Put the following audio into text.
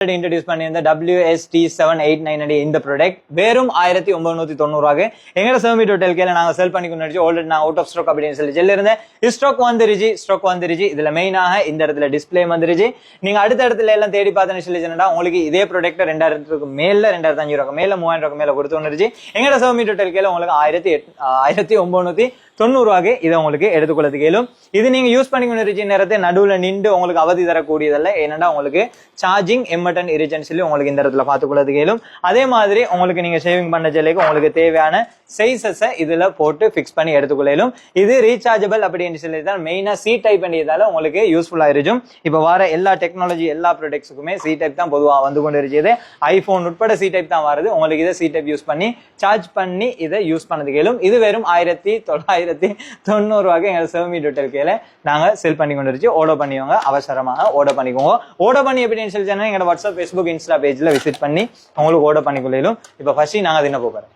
Introduce பண்ணி இந்த WST789 இந்த ப்ராடக்ட் வெறும் 1990 எங்கட சர்மிட் ஹோட்டல்ல நாங்க செல் பண்ணி கொண்டு ஆல்ரெடி நான் அவுட் ஆஃப் ஸ்டாக் அப்படின்னு சொல்லி ஜெல்ல இருந்தேன். ஸ்டாக் வந்துருச்சு. இதுல மெயினாக இந்த இடத்துல டிஸ்பிளே வந்துருச்சு. நீங்க அடுத்த இடத்துல எல்லாம் தேடி பார்த்தேன்னு சொல்லி சொன்னா உங்களுக்கு இதே ப்ராடக்ட் 2000 மேல 2500 மேல 3000 மேல கொடுத்து வந்துருச்சு. எங்கட சர்மிட் ஹோட்டல்ல உங்களுக்கு 1990 இதை உங்களுக்கு எடுத்துக்கொள்ளதுக்கு இயலும். இது நீங்க யூஸ் பண்ணி கொண்டு நேரத்தை நடுவுல நின்று உங்களுக்கு அவதி தரக்கூடியதல்ல. ஏன்னா உங்களுக்கு சார்ஜிங் எம்மட்டன் இரிஜன் சொல்லி உங்களுக்கு இந்த இடத்துல பார்த்துக்கொள்ளதுக்கு இயலும். அதே மாதிரி உங்களுக்கு நீங்க சேவிங் பண்ண ஜெல்லைக்கு உங்களுக்கு தேவையான சைசஸை இதுல போட்டு பிக்ஸ் பண்ணி எடுத்துக்கொள்ளும். இது ரீசார்ஜபிள் அப்படின்னு சொல்லி தான் மெயினா சி டைப் பண்ணியதால உங்களுக்கு யூஸ்ஃபுல்லா இருக்கும். இப்ப வர எல்லா டெக்னாலஜி எல்லா ப்ராடக்ட்ஸுக்குமே சி டைப் தான் பொதுவாக வந்து கொண்டு இருக்குது. ஐபோன் உட்பட சி டைப் தான் வருது. உங்களுக்கு இதை சி டைப் யூஸ் பண்ணி சார்ஜ் பண்ணி இதை யூஸ் பண்ணதுக்கு இயலும். இது வெறும் 1990 எங்க சர்மிட் ஹோட்டல் கீழே நாங்க செல் பண்ணி கொண்டு ஆர்டர் பண்ணிக்கோங்க. அவசரமாக ஆர்டர் பண்ணிக்கோங்க. ஆர்டர் பண்ணி எப்படின்னு சொல்லி எங்களோட வாட்ஸ்அப், ஃபேஸ்புக், இன்ஸ்டா பேஜ்ல விசிட் பண்ணி உங்களுக்கு ஆர்டர் பண்ணிக்கொள்ளும். இப்ப ஃபர்ஸ்ட் நாங்க தின போறோம்.